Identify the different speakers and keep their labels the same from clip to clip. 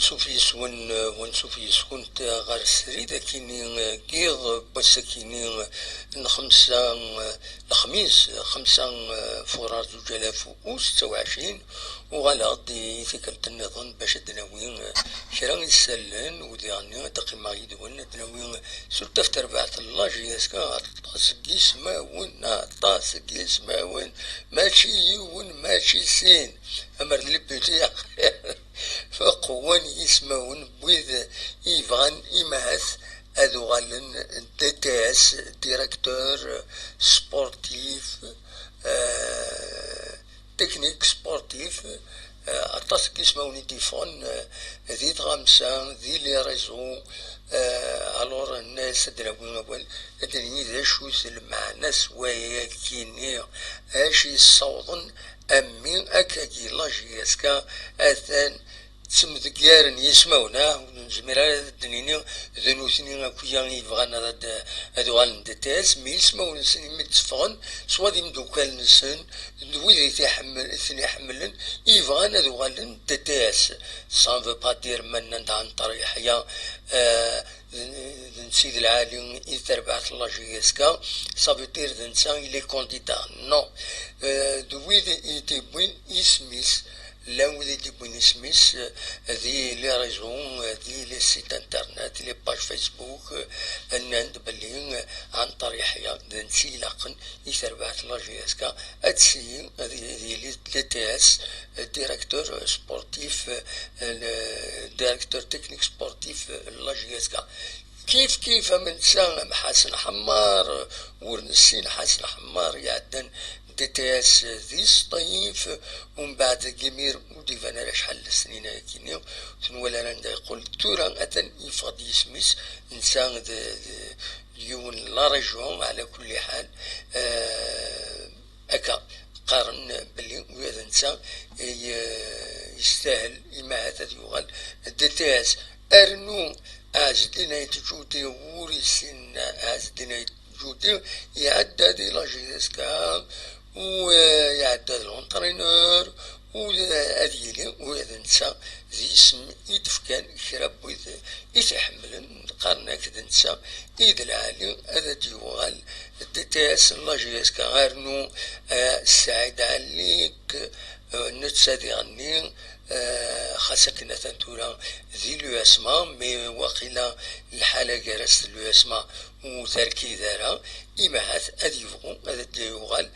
Speaker 1: ونشوف يسكن غير السريدة كيني كيغ بس كيني خمسة الخميس 5 فبراير 2026 وغالي تكلت النظام باش دناوين كرا يسلن وديعني دقيما يدون دناوين سلطة في تربعة الله جياسكا طاس قيسماون ماشي يون ماشي سين أمر اللي بيتي فقوان يسمعون بويذ إيفان إماث هذو غالن ديتاس ديريكتور سبورتيف تكنيك سبورتيف أطاس كيسمعوني تيفون ذي غامسة ذي لي ريزو الور الناس دراوين أول أدري ذا شو المعنى سوايا كيني أش يصوضن أمين أكاكي لاجياسكا أثان تسمذكيارن يسمعونا ونزميرا الدنيا ذنوثني أكويا يبغانا هادو غالندتاس مي يسمعون سني متفغن سوا دي مدوكال نسن ويدي ثني يحملن يبغانا هادو غالندتاس سان فو با دير منن عن طريحيا سيد العالم يتربعت لاجياسكا صافي دير ذنسان إلي كونديدا نو دويدي يتبوين يسميس لا وذي تبوين اسميس ذي لي ريزون ذي لي سيت انترنت لي باج فيسبوك الناند بلين عن طريق نسي لاقن يثربعت لاجياسكا اتسي ذي لي تي اس ديريكتور سبورتيف ديريكتور تكنيك سبورتيف لاجياسكا كيف من سام حسن حمار ورنسين حسن حمار يعدن ديتاس ذي سطيف ومن بعد جمير وديفانا شحال سنين كينيو تنولا راندا يقول تورا أتن يفض يسميس إنسان اليون لا ريجون على كل حال أكا قارن بلي وهذا إنسان يستاهل إماعة يغال ديتاس أرنو أزدنا يتجودي وريسين أزدنا يتجودي يعدى دي لاجيسكا ويعدى لونترينور وأذيلي وهذا نسا ذي اسم يدفكان كراب وإذا يتحملن قارنا كذا نسا إذا العالي هذا ديوغال ديتاس لاجيسكا غارنو السعيد عليك نتسادي غني خاصك نتنتورا ذي الياسما مي واقيلا الحالة جرست الياسما وتركي دارا إما هات أديفغو هذا ديوغال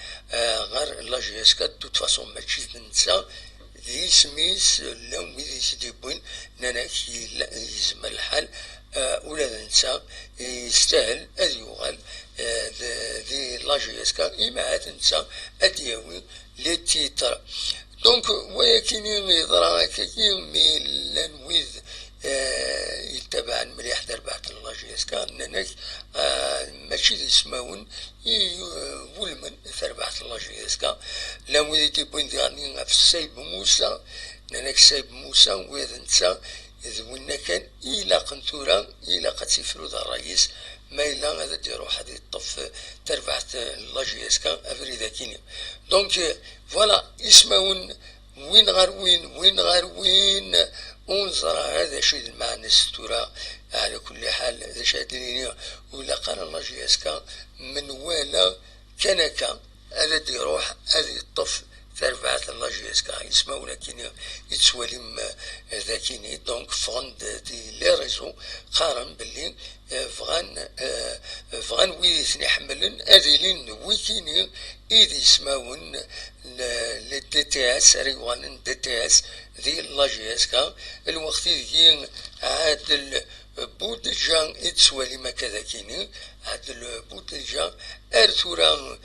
Speaker 1: غير لاجيسكا دوت فاسون ماشي ننسى ذي سميس لو ذي سيديبوين نانا يزم الحال ولا ننسى يستاهل أديوغال ذي لاجيسكا إما هات ننسى أديوي لي تيتر دونك ولكن يضرا كثير من لنويذ يتبع مليح دربعت اللاجيسكا نانك ماشي يسمعون يولمن ثربعت اللاجيسكا لنويذ تيبوين ديالني في السيب موسى نانك سيب موسى وهذا نسا ذونا كان إلا قنتورا إلا قد سيفرو ذا الرئيس ما إلا هذا ديرو حد يطف تربعت لاجيسكا أفريدا كينيا دونك فوالا يسمعون وين غير وين ونظر هذا شيء المعنى الستورة على كل حال هذا شادني ولا قال لاجيسكا من ولا كنكا هذا يروح هذا يطف تربعت لاجيسكا يسمعون لكن يتسولم ذاكيني دونك فغند دي لي ريزو قارن باللي فغان ويثني حملن اذيلين ويكيني إذ يسمعون لي دي تي اس ريوان دي تي اس ذي لاجيسكا الوقت ذي عاد بودجان يتسوالي ما كذا كيني هاد البودجان ارثورا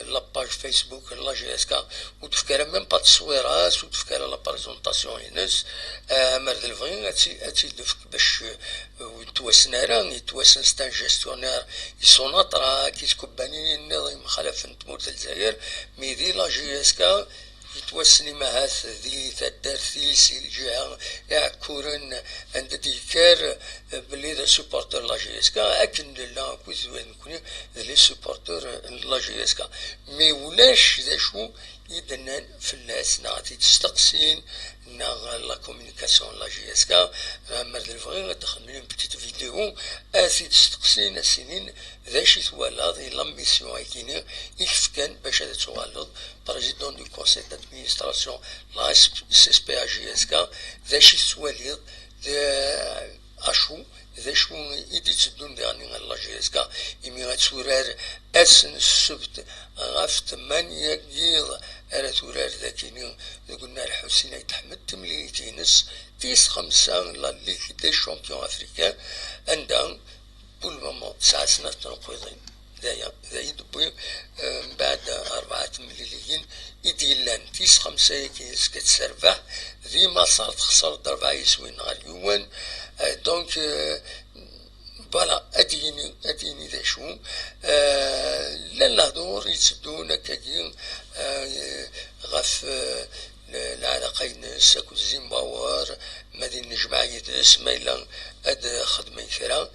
Speaker 1: لاباج فيسبوك لاجيسكا وتفكر ميم با تصويرات وتفكر لا بريزونطاسيون ينس مرد الفغين اتي دفك باش يتوسن يتوسن ستان جيستيونير يسوناطرا كيتكباني النظام خلف تموت الجزائر مي ذي لاجيسكا يتوسني مهاث ذي تدرثيس الجهة يعكورن عند ديكار بلي ذا سوبورتر لاجيسكا أكن لا كويس نكوني ذي سوبورتر لاجيسكا مي ولاش ذا شو يدنا في الناس نعطي تستقسين لا كومونيكاسيون لا جي اس كا مرد الفغي دخل من بتيت فيديو اسي تستقسين السنين ذا شي توالد لامبيسيون كيني يكفكان باش هذا توالد بريزيدون دو كونسيل دادمينستراسيون لا اس اس بي ا جي اس كا ذا شي توالد اشو ذا شو يدي تدون ديالني الله جيسكا يمي غتورار اسن السبت غاف 8 كيض على تورار ذاكيني قلنا الحسين يتحمد تمليتينس 5 لا ليغ دي شامبيون افريكان عندها بول مومون 9 سنوات تنقيضين ذايا دبي من بعد 4 مليليين يديلان 5 كيس كتسربح ذي ما صارت خسرت 4 يسوين نهار يوان دونك فوالا اديني ذا شو لا دور يتسدون كاين غف العلاقة ينس اكو زيمباوار مدينة جمعية اسمايلا اد خدمة كرا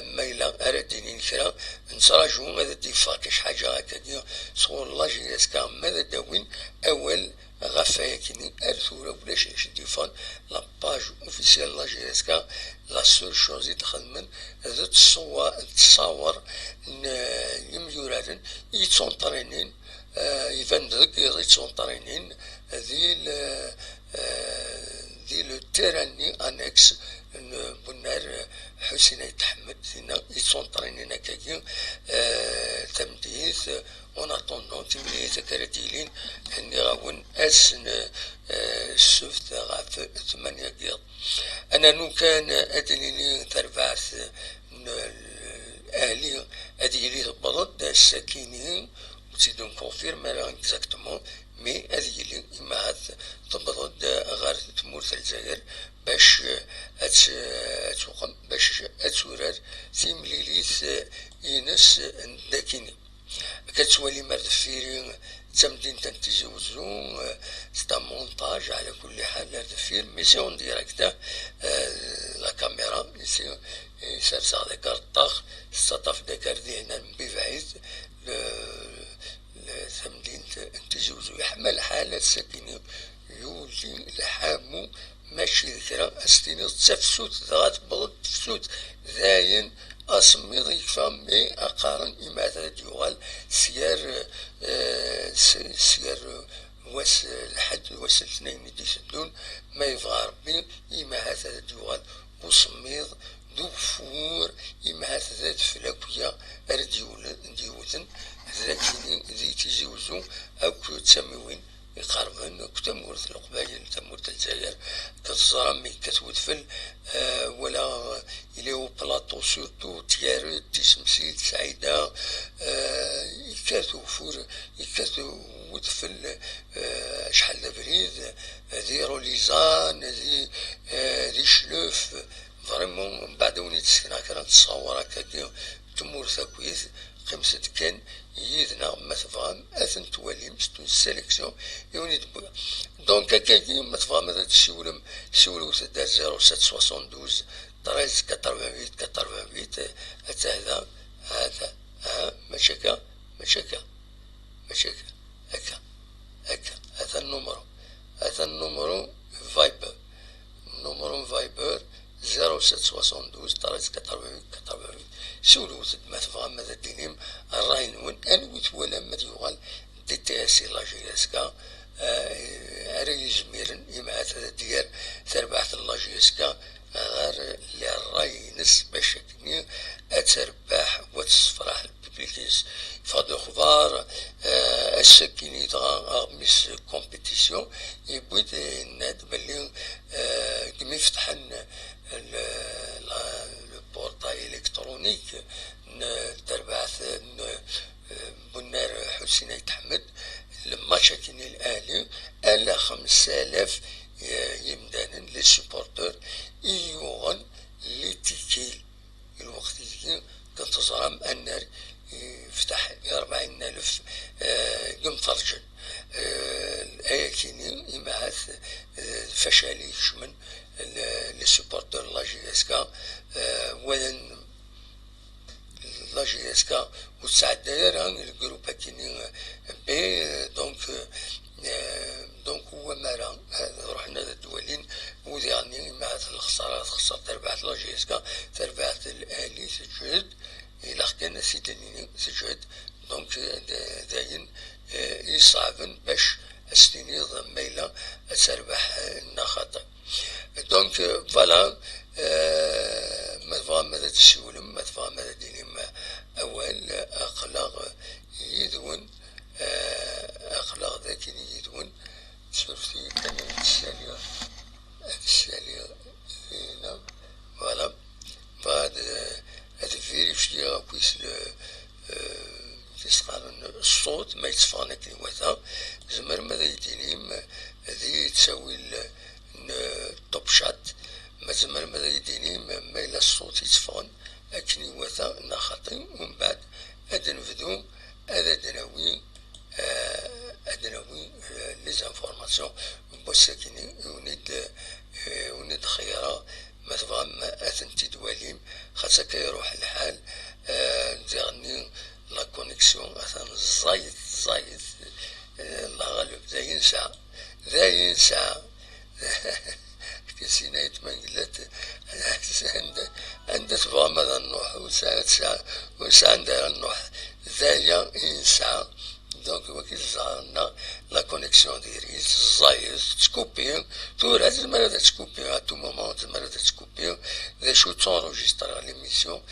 Speaker 1: مايلا اردينين كرا نتراجعو هذا ديفاكش حاجة هكا صور الله جيسكا ماذا داوين اول غفايا كيني ارثورا ولا شي ديفان لا باج اوفيسيال لا جي اس كا لا سول شوز يتخدمن هذا تصور يميورارن يتونطرينين يفان دك يتونطرينين ذي لو تيراني انكس بنار حسين يتحمد هنا يتونطرينين هكاكي تمديث اون اتوندون تمليت كراتيلين اني غاون اسن السفت غاف 8 كيض انا نو كان ادنيني تربعث اهلي اديلي تبرد الساكنين وتزيدون كونفيرمي اكزاكتومون مي اديلي اما تبرد غير تمورت الجزائر باش اتوقم باش اتورار تيمليليت ينس داكيني كتولي مرد فيرين تمدين تنتجوزو ستا مونتاج على كل حال مرد فير مي سي اون ديريكت لا كاميرا سي سرسا ديكار طاخ سطف ديكار دينا ببعيد تمدين تنتجوزو يحمل حالة ساكنين يولي الحامو ماشي ذكرى استيني تفسوت ذات بلد تفسوت ذاين أسمي ضيفا مي أقارن إما ديوال سيار واس الحد واس الاثنين دي سدون ما يبغى ربي إما هذا ديوال وسميض دوفور إما هذا فلاكويا ديوتن ذاكيني ذي تيزيوزو أو تسميوين يقربن كتمورت القبائل تمورت الجزائر كتزرامي كتودفل ولا إليو بلاطو سورتو تيارت تسمسيت سعيدة يكاتو فور يكاتو ودفل شحال دبريد ذي روليزان ذي شلوف فريمون من بعد وني تسكنا كان تصور هكا تمورت كويس خمسة كان يدنا ما تفهم اثن توالي مستون السيليكسيون يوني دبويا دونك هكاكي ما تفهم هذا سولو سدا 0772 13 88 حتى هذا مشاكا هكا هذا النمرو فايبر فايبر 0772 13 88 سولو ما تفهم ماذا دينيم الراين وين انويت ولا ما يغال دي تي اس لا جي اس كا اري زميرن يما هذا ديال تربحت لا جي اس كا غير اللي الراي نس باش كني اتربح وتصفرح البيبليكيز فادو خضار السكيني دغا ميس كومبيتيسيون يبغي ناد بلي كمي فتحن بورتاي الكترونيك تربعث بنار حسين يتحمد لما شاكني الاهلي الا 5000 يمدانا لي سوبورتور يوغن لي تيكيل الوقت اللي كنتظرم النار يفتح 40,000 قمطرجن الآية كيني إما فشالي شمن لي سوبورتور لا جي اس كا ولن لا جي اس كا وتسعد داير الجروب كيني بي دونك الخسارات خسر تربعت لاجيسكا تربعت الالي سجد الى كان سيدني سجد دونك داين يصعبن باش استنيض ميلا تربح النخاط دونك فوالا ما ماذا تسولم ما ماذا ديني اول اخلاق يدون اخلاق ذاك يدون شفتي كان السالي هنا فوالا بعد هذا فيريفي كويس كيس قالوا الصوت ما يتصفى كي وثا زمر ماذا يدينيم هذه تساوي التوب شات ما زمر ماذا يدينيم ما إلا الصوت يتصفى أكني وثا نخطي ومن بعد هذا نبدو هذا دناوي لي زانفورماسيون بوساكني ونيد خيارة ما تبغى ما أثنتي دواليم خاصة يروح الحال ديرني لا كونيكسيون مثلا زايد الله غالب ذا ينسى كسينا يتمنقلت عند تبغى ماذا نروح وساعة ندير نروح ذا ينسى دونك وكي زعلنا لا كونيكسيون ديري زايد تسكوبي تورا تزمر تسكوبي ا تو مومون تزمر تسكوبي ذا شو تونجستر ليميسيون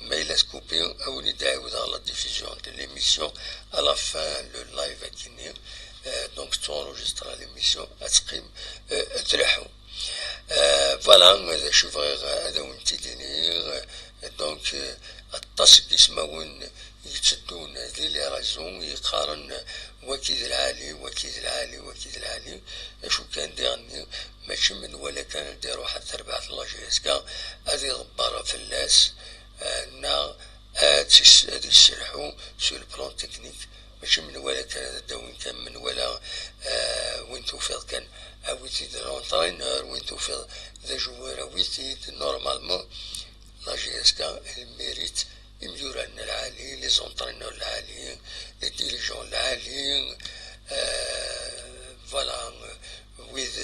Speaker 1: mais il a coupé une idée dans la diffusion de l'émission à la fin le live est fini donc tu enregistres l'émission أتقيم تلحو voilà هذا شوف هذا وانت دينير donc التصق يسمون يتسدون هذه لي رازون يقارن وكيد العالي شو كان ديرني ماشي من ولا كان ديرو حتى 4 لاجيسكا هذه غبارة في اللاس نا هادي يسرحو سو البلان تكنيك ماشي من ولا كان داوين كان من ولا وين توفيق كان اويتي دو لونترينور وين توفيق ذا جوار اويتي نورمالمون لا جي اس كا الميريت يميوران العالي لي زونترينور العاليين لي ديريجون العاليين فوالا ويز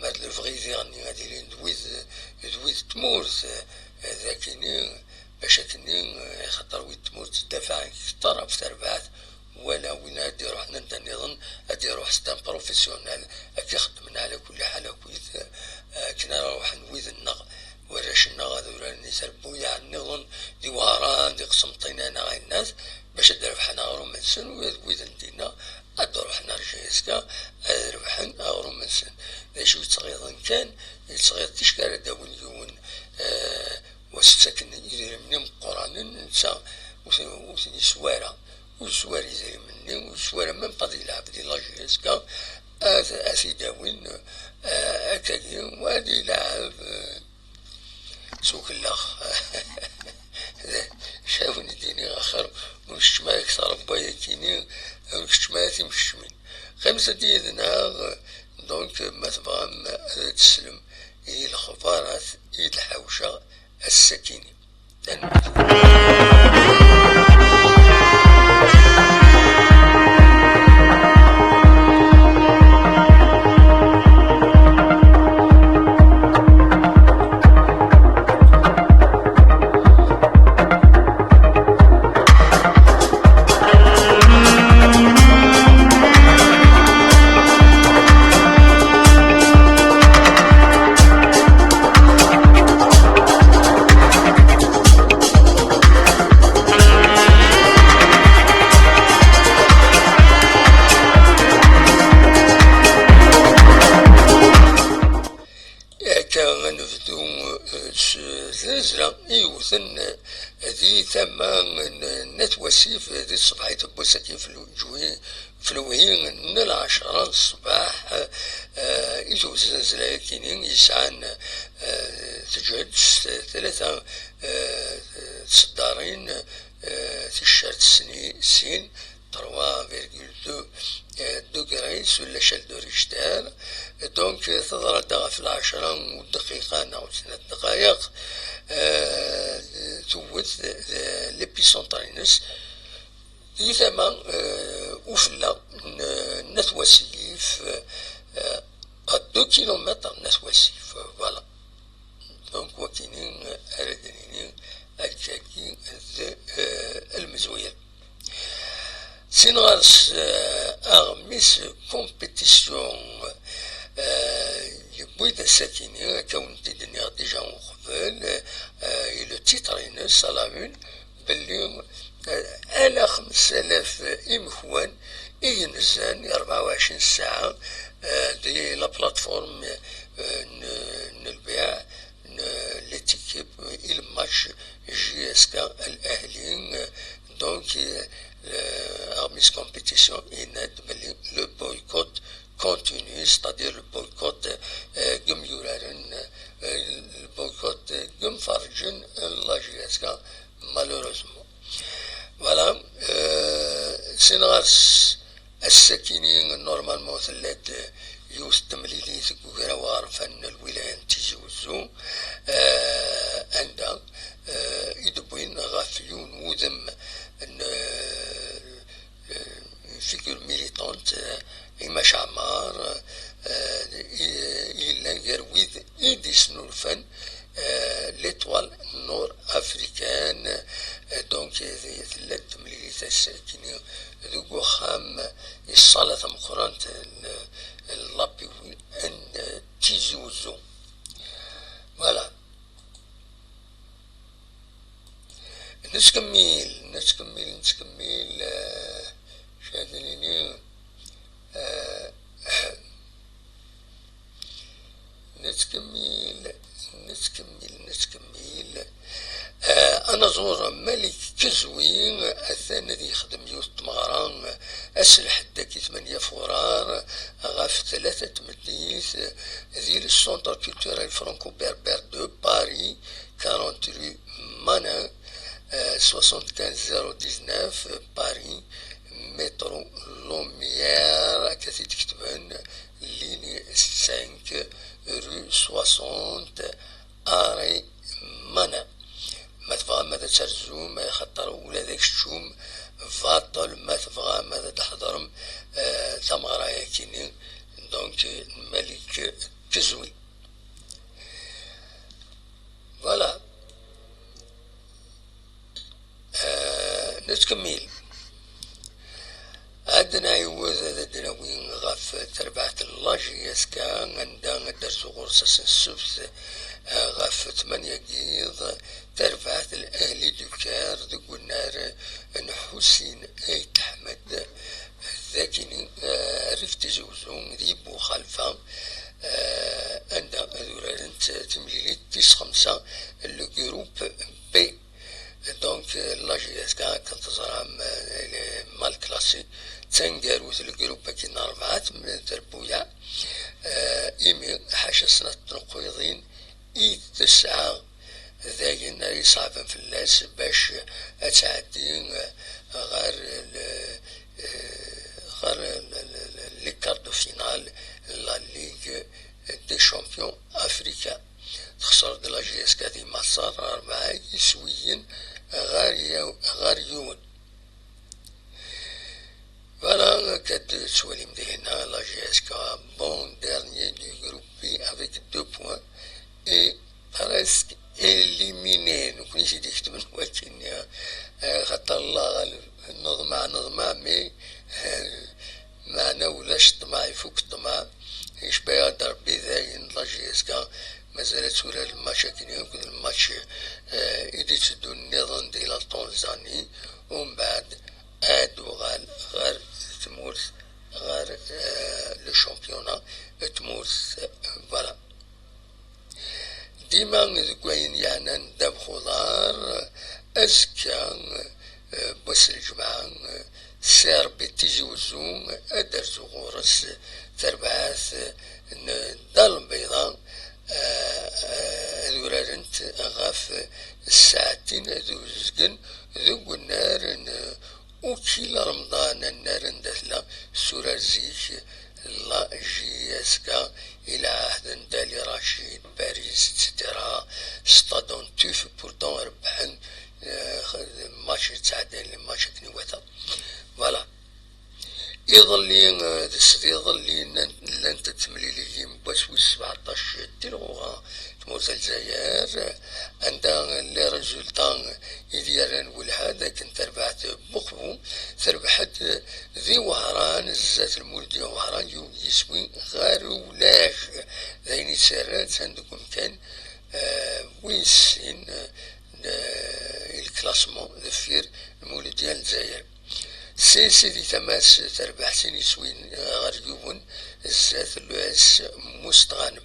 Speaker 1: ماد لو فغي ديرني غادي لين ويز تمورث ذاكيني باش كني خاطر وين تموت تدافع كثر في تربعات ولا وين هادي روح نظن هادي روح ستان بروفيسيونال هاك يخدمنا على كل حال كويس كنا نروح نويذ النغ وراش النغ هذولا نسربو يعني نظن دي وهران دي قسمطينا انا غاي الناس باش نربح حنا غرو منسن ويذ ندينا ادرو حنا رجيسكا ربحن غرو منسن شو صغير كان صغير تشكال داون يون وستسكن يدير مني القرآن ننسى وثني سوارة وسوار يزري مني وسوارة من فضي يلعب دي لاجيسكا أثي داوين أكاكي وهادي يلعب سوق اللخ شافوني ديني آخر ونشتما يكثر بايا كيني ونشتما تمشمين 5 ديالنا دونك ما تبغى تسلم هي الخبارات هي الحوشة السكينة يوثن ذي ثمان نتوسيف ذي الصباح تبوسكي في الوهين من 10 الصباح يجوز زلاكينين يسعان تجهد 3 صدارين تشارت سين 3,2 دوغري سو لاشال دو ريشتار دونك تضرب في 10 ودقيقة أو 3 دقائق توث ليبيسونترينس دي ثما وفلا نتوسيف 2 كيلومتر نتوسيف فوالا دونك وكينين أردنيني الجاكي المزويل سينغارس أغميس كومبيتيسيون يبويد الساكيني كون تدنيا ديجا قبل لو تيترين سالامون بلي على 5000 إمخوان ينزل 24 ساعة دي لا بلاتفورم نلبيع ليتيكيب الماتش جي اس كا الاهلين دونك ارميس كومبيتيسيون يناد بلي لو بويكوت كونتينيو ستادير لو بويكوت قم يورارن البويكوت قم فرجن لا جي اس كا مالوروزمون فوالا سينغارس الساكنين نورمالمون ثلاث يستمليلي تكوكرا وعرفان الولاية تيجي وزو عندها يدبوين غافلون وذم فيكور ميليتونت إماش عمار إلا يرويد إيديس نورفان ليتوال نور أفريكان دونك ثلاث مليليت الساكنين ذوقو خام الصلاة مقرانت اللابي أن تيجي وزو فوالا نتكمل شادنيني نتكمل أنا زور ملك كزوين الثاني ذي يخدم يوث مغران أسلح الداكي 8 فورار غاف 3 مديث ذي السونتر كولتورال فرانكو بربر دو باري 40 رue مانا 75019 باري مترو لوميير كثي تكتبن ليني 5 rue 60 اري مانا ما تبغى ماذا ترزو ما يخطر ولا ذاك الشوم فاطل ما تبغى ماذا تحضرم ثمغرايا كيني دونك الملك كزوي فوالا نتكمل عندنا يوز عندنا وين غاف تربعة اللاجي اسكا عندنا درسو غرصة السبت غاف 8 قيض تربعة الأهلي دوكار ذو النار حسين أيت أحمد ذاكين عرفت زوزون ذيبو خلفا عندنا ذورانت تمليلي 5 لو جروب بي دونك لاجي اسكا كنتظرها مال كلاسي تنقاروت الجروب كي 4 من تربويا إيمي حاشا سنة تنقويضين تسعة ذاين يصعبن في الناس باش تعدي غير لي كاردو فينال لا ليغ دي شامبيون افريكا تخسر د لا جي اس كا دي مصر 4 يسويين غاريون فوالا كاد تولي مدينا لا جي اس كا بون ديرنيي دو جروب بي افيك 2 بوان اي presque éliminé نكون شي ديك من ولكن خاطر الله غالب نظمع مي معنا ولاش الطمع يفوق الطمع يشبه يهدر بذاين لا جي اس كا مازالت ولا المشاكل يمكن الماتش إيدي تسدو النظام ديال تنزاني ومن بعد عاد وغال غير تمورس غير لو شامبيونا تمورس فوالا ديما ذكوين يعني ندب خضار أزكى بس الجمعة سير بتيجي وزوم أدرزو غورس تربعاث دال البيضاء ذورارنت غاف الساعتين ذو زقن ذو النار وكيل رمضان النار ندثلا سورة زيك لا جي اسكا إلى عهد دالي رشيد باريس اتسيتيرا ستادون توف بوردون ربحن ماتش تعادل ماتش كنيوتا فوالا يظل لن تتملي لي مباش 17 تلغة تموت الجزائر عندها لي ريزولطان يديران والهذا كنت ربحت بقبو تربحت ذي وهران الزات المولدية وهران يسوي غير ولاش ذيني سرات عندكم كان ويسين الكلاسمون دفير المولدية الجزائر سيدي تماس تربح سيني سوين غريوبون الزات لواس مستغانم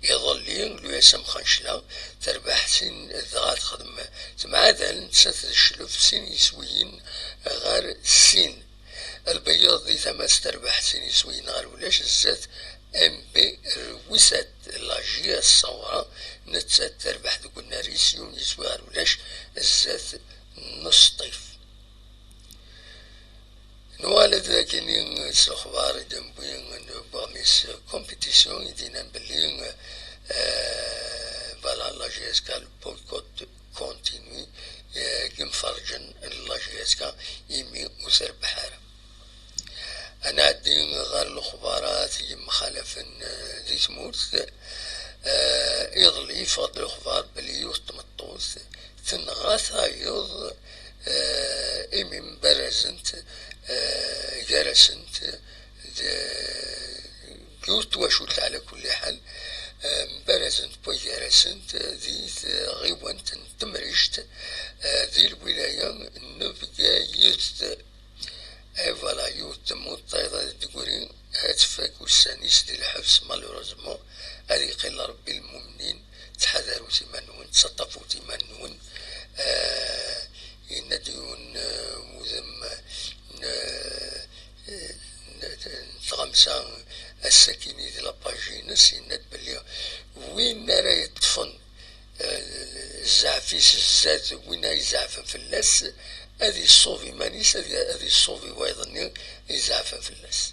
Speaker 1: يظلين لواس مخنشلا تربح سين ذغات خدمة تمعادل نسات الشلوف سيني سوين غار سين البياض دي تماس تربح سيني سوين غار ولاش الزات ام بي رويسات لاجية الصورة نتسات تربح دوك الناريسيون يسوي غار ولاش الزات نصطيف نوالد لكن الأخبار جنبين بغميس كومبيتيسيون يدينا بلين فوالا لاجيسكا البويكوت كونتيني كم فرجن لاجيسكا يمي وسر بحارة أنا عدين غير الأخبارات مخالفا ذي سموت يضلي فضل الأخبار بلي يوتمطوز تنغاثا يض إمي برزنت جرسنت قلت وشلت على كل حال برزنت بوي جرسنت ذي غيوانت تمرشت ذي الولاية نبقى يت فوالا يوت مطيضة تقولين هاتفاك والسانيس دي الحبس مالوريزمون هذه قيل ربي المؤمنين تحذروا تمنون تسطفوا تمنون ينديون وذم خمسة السكيني دي لاباجينس يند بلي وين راه يطفن الزعفيس الزاد وين يزعفن في اللاس هذه الصوفي مانيس هذه الصوفي ويظني يزعفن في اللاس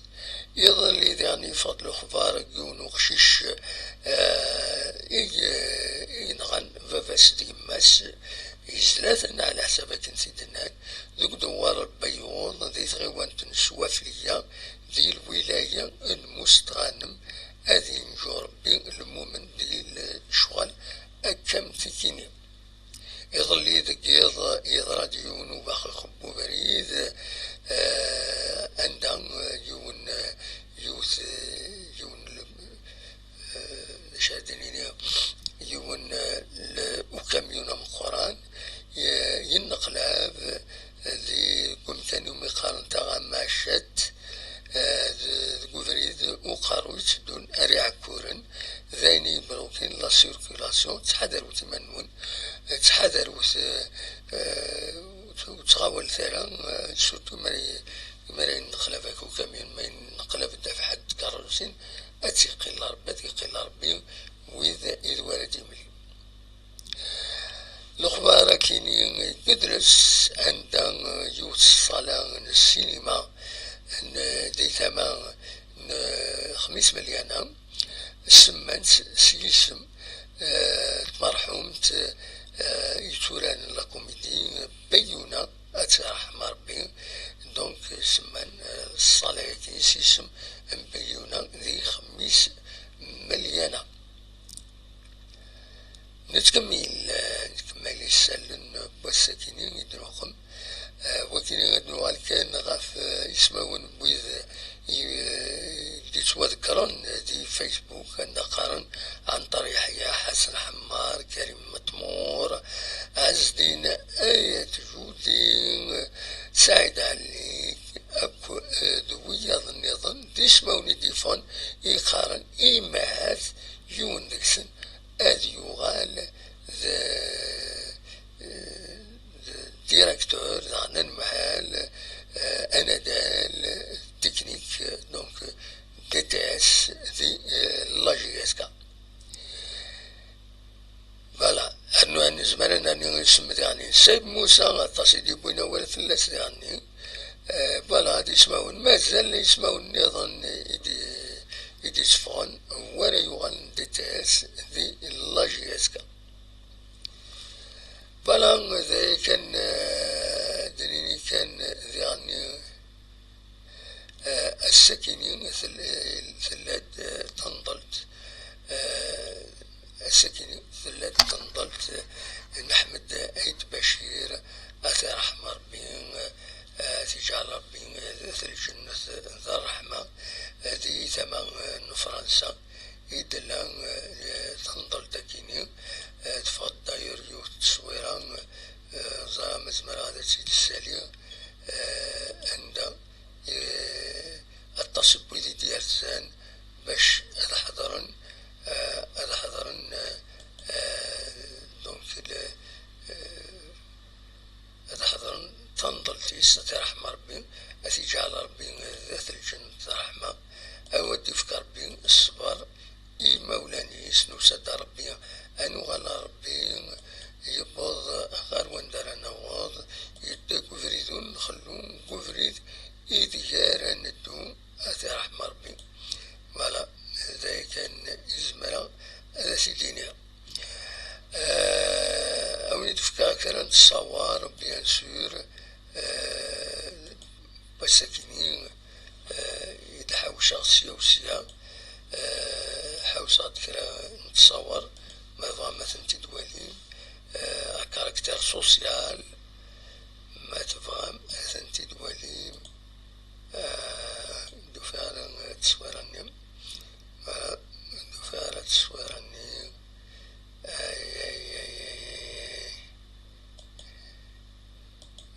Speaker 1: يظل يعني فضل الأخبار يكون وخشيش ينغن فافاس ديماس يزلاتنا على حسابك نسيدنا ذوك دوار البيون ذي غيوان تنسوافلية ذي الولاية المستغانم هذه نجو ربي المؤمن ذي الشغل أكم ثكيني يظل يذك يضرد يون وباخي خبو بريد عندهم يون يوث يون شادنيني يون وكم يون مقران ينقلها ذي كمتاني مقارن تاغا ماشات غوفريد وقارويت دون أريع كورن ذيني بروكين لا سيركولاسيون تحذروا تمنون تحذروا وتغاول ثيرا سورتو مري نقلبك وكاميون ما ينقلب الدفع حد كاروسين أتيقي الله ربي أتيقي الله ربي وإذا إذ ولد يملي الأخبار كيني يدرس عند يوت الصلاة السينما دي ثمان 5 مليون سمنت سيسم مرحومة يتوران لا كوميدي بيونا أترحم ربي دونك سمان الصلاة كي سيسم بيونا ذي 5 مليون نتكمل يسالن بوساكينين يدروخم وكين يدنو كان غاف يسمون بويذ يتوذكرون دي فيسبوك نقارن عن طريق يحيى حسن حمار كريم مطمور عز دين آية جودين سعيد عليك أكو دوية ظن دي يسموني ديفون يقارن إيمات يون ديكسن أدي يغال ديريكتور عن المحل انادال تكنيك دونك دي تي اس دي لاجيسكا فوالا انو زمان اني نسمي يعني سيد موسى تصيدي بوينا ولا فلاس يعني فوالا هادي يسمعون مازال يسمعون يظن يدي صفون ولا يغن دي تي اس دي لاجيسكا فوالا ذا كان دنيني كان يعني السكينين ثلاد تنضلت السكيني ثلاد تنضلت نحمد عيد بشير أثر أحمر بين تجعل ربي ذات الجنة ذا الرحمة هذه ثمن فرنسا يدلان تنضل تاكيني تفضل داير يوت تصويران زا مزمر هذا سيد السالي عند التصب ذي ديالتان باش هذا حضرن دونك هذا حضرن تنضل تيستطيع رحمة ربي أثي جعل ربي ذات الجنة رحمة أودي في ربي الصبر مولاني سنوسد ربي أنو غالا ربي يبوض غار وندر نواض يدى كفريدون نخلون كفريد إذ جارا ندو أثي رحمة ربي فوالا هذا كان إزمرا هذا سيدينيا أوني تفكا كان نتصور بيان سور بساكنين يتحاول شخصية وسيا حوصات كرا نتصور ما مثلا تدوالي كاركتير سوسيال ما تفهم مثلا تدوالي دو فعلا تصويراني دو فعلا تصويراني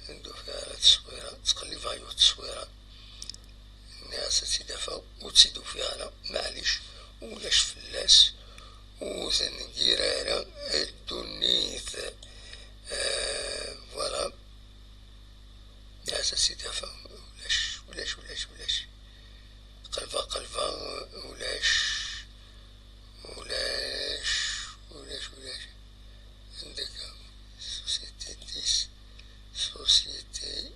Speaker 1: دو فعلا تصويرا تقلي فايو تصويرا الناس تدافع وتسيدو فيها معليش ولاش فلاس وثنجيرارا الدنيث فوالا الناس تدافع ولاش قلبا ولاش عندك سوسيتي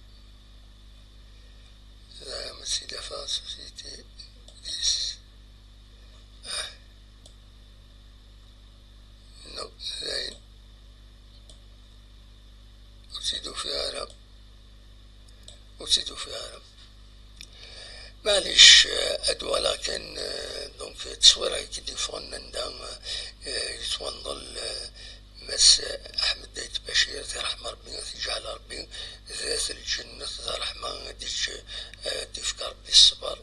Speaker 1: لا ما تدافع سوسيتي ديس نو زين وتزيدو فيها رب معليش أدوى لكن دونك تصويرها كي فون ندام يتوانضل مس أحمد دايت بشير ذي رحمة ربي جعل ربي ذات الجنة ذا رحمة ديش تفكر بالصبر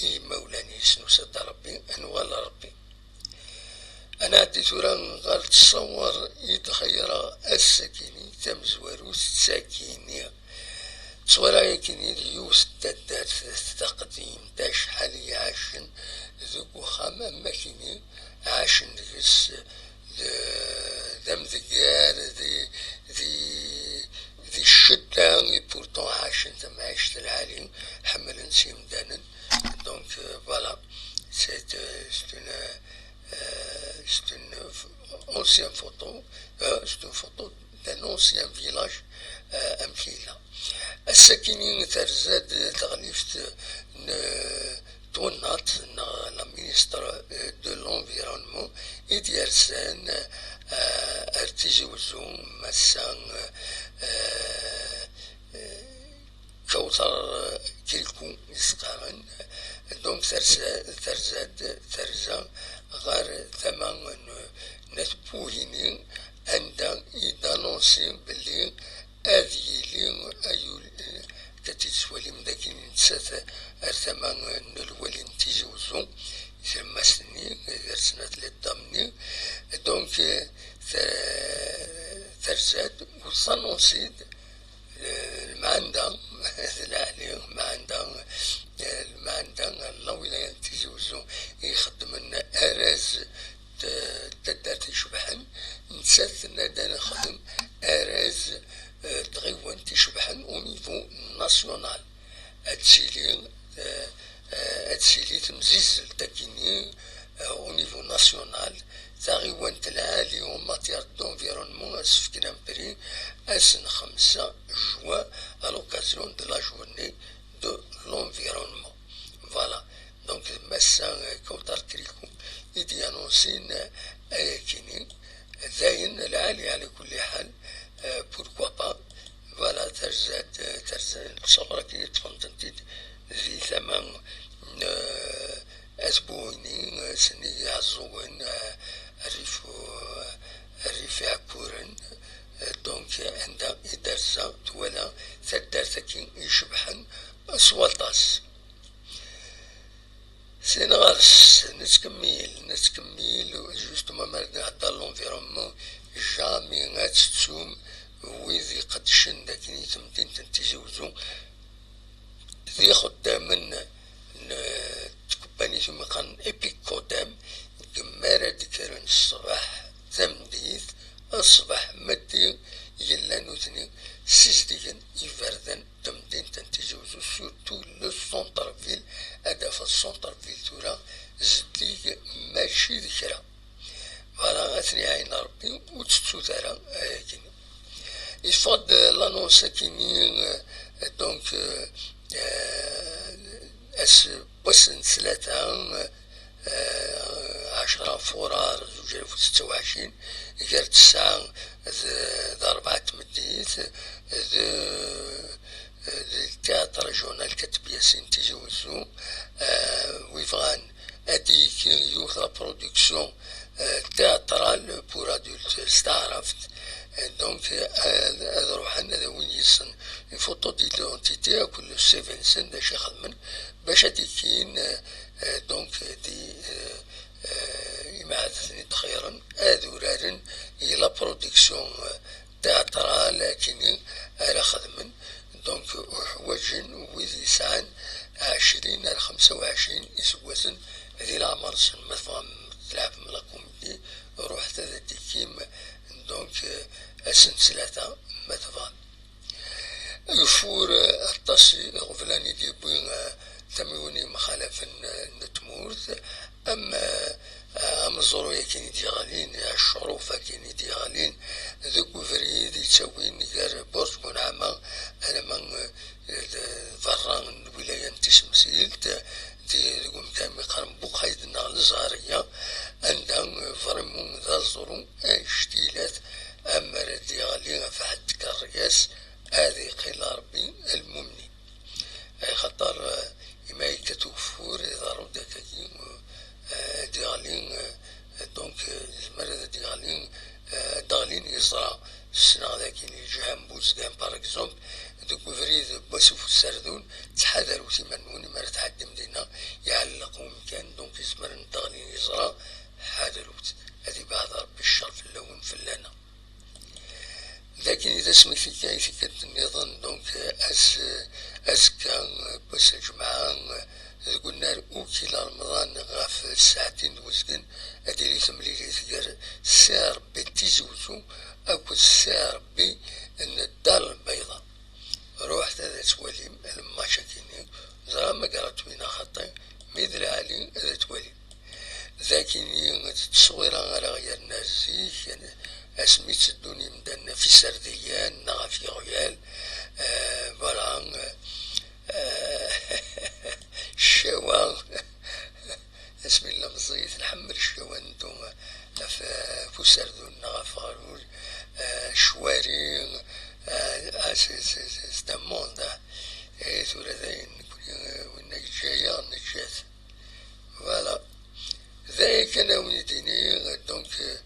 Speaker 1: مولاني سنوسد ربي أنوال ربي أنا عدي تورا غير تصور يتخير السكيني تمزوروس ساكيني تصورا يكيني اليوس تدات تقديم داش حالي عاشن ذوق خامة ماكيني عاشن ديس دم ذكار ذي الشدة بورتون عاشن تم عيشت العالي حمل نسيم دانا دونك فوالا c'est une ancienne photo, c'est une photo d'un ancien village أمكيلة. الساكنين ترزاد تغليفت تونات لا مينستر دو لونفيرونمون إديارسان ارتجوزو مسان كوثر كيلكو يسقارن دونك ترزا غير ثمان نتبوهيني عند يدانونسي بلي هذه لي أيو تتسولي مداكي نتسات ثمان الولي نتيجوزو ثم سنين سنة للضمني دونك ترزاد وصنوصيد المعندة العالي المعندة الله ولا ينتجوزو يخدم لنا أراز تدات يشبحن نسات نادا نخدم أراز تغيوان تشبحن او نيفو ناسيونال هادشي تمزيز تاكيني او نيفو ناسيونال تغيوان تلعالي او ماتيار دونفيرونمون اسفكنا مبري اسن 5 جوا à l'occasion de la journée de l'environnement. Voilà. Donc, Messan Kautar Krikou, il dit annoncer Ayakini, Zayn, l'Ali à l'école Hal, pourquoi pas. Voilà, Tarzad, Sabra qui est fondantide, Zi Thaman, أسبوعيني سني عزوين الريف عكورن دونك عند إدارسة ولا ثدارتكين يشبحن سوالطاس سينغارس نتكمل جوستوما مرنا هدا لونفيرومون جامي غاتسوم ويذي قدشن داكني تمدين تنتجوزو ذي خدامن تكباني ثم كان إبيك قدام جمارة ديكرن الصباح تمديث الصباح مدي يلا نوثني سيزديين يفردن تمدين تنتجوزو سورتو لو سونتر فيل هذا في السونتر فيل تورا زديك ماشي ذكرى فانا غاتني عين ربي وتتسو ثرا كيني يفضل لانونس كيني دونك اس بسن ثلاثة 10 فورار 2026 قالت الساعة ذا 4 مديت التياتر ريجونال كتب ياسين تيجوزو ويفغان اديك يوث برودكسيون تياترال بور ادولت استعرفت دونك هذا روحنا هذا وين يسن الفوتو ديدونتيتي كل 7 سن باش يخدمن باش هاديكين دونك دي يمعثني تخيرا أذورارن إلى برودكسيون تياترال لكن على خدمن دونك وحوجن وذي سعن 20 إلى 25 يسوسن ذي العمر سن مثلا تلعب ملاكم دي روحت هذا ديكيم دونك أسن ثلاثة مثلا يفور التصي غفلاني دي بوين تميوني مخالفا نتمورث أما الزروية كيني ديغالين الشروفة كيني ديغالين ذوك فريد يتسوين غير بورسكون عاما أنا من فران الولاية تسمسيلت دي ذوك كامي قرن بوخايد النغل الزهرية عندهم فرمون ذا الزرو اشتيلات أما ديغالين فحد كالرياس هذه قيل ربي الممني أي خطر ما يكتوفور إذا رد كي ديغالين دونك المرة ديغالين داغلين يزرع السنة ذاكين يجهم بوز كان باغ اكزومبل دوك فريد بسوف السردون تحذروا تيمنوني مرة تحدي مدينة يعلقوا مكان دونك يزمرن داغلين يزرع حذروت هذه بعض ربي الشر في اللون في اللنا لكن إذا سمي في كاين في كانت النظام دونك أس كان بس الجمعة قلنا أوكي رمضان غاف الساعتين دوزكن أديري تمليلي ثقر سعر بتيزوزو أكو سعر بي إن الدار البيضاء روحت هذا تولي لما شاكيني زرا ما قرأت وين خطي ميدل علي هذا تولي ذاكيني تصويرا على غير نازيك يعني اسميت الدنيا مدنا في سرديان نغا في غيال بران الشوان اسم الله مزيت الحمر الشوان نتوما في سردون نغا في غروج شوارين استمون دا ثورة ذين ونك جايا نجات فوالا ذاك انا ونديني دونك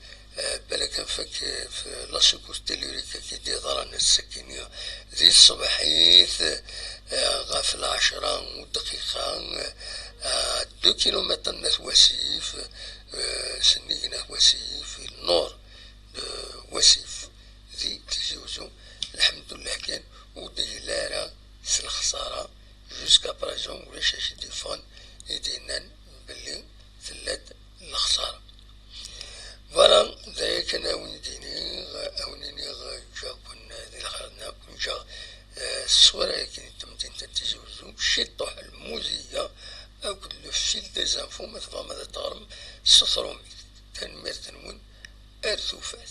Speaker 1: بالك فك في لاسيكوس تيلوريكا كي دي ضرنا السكينية ذي الصباحيث غاف 10 دقيقة 2 كيلومتر ناس وسيف سنينا وسيف النور وسيف ذي تجوزو الحمد لله كان ودي لارا الخسارة جوسكا برازون ولا شاشة تليفون يدينا بلي ثلاث الخسارة فوالا ذاك انا ونديني اونيني جا كنا ذي الخرنا كون جا الصورة كي تمتين تتجوزو شطوح الموزية او كل فيل ديزانفو مثلا ماذا تغرم سطرومي تنمير تنون ارثوفات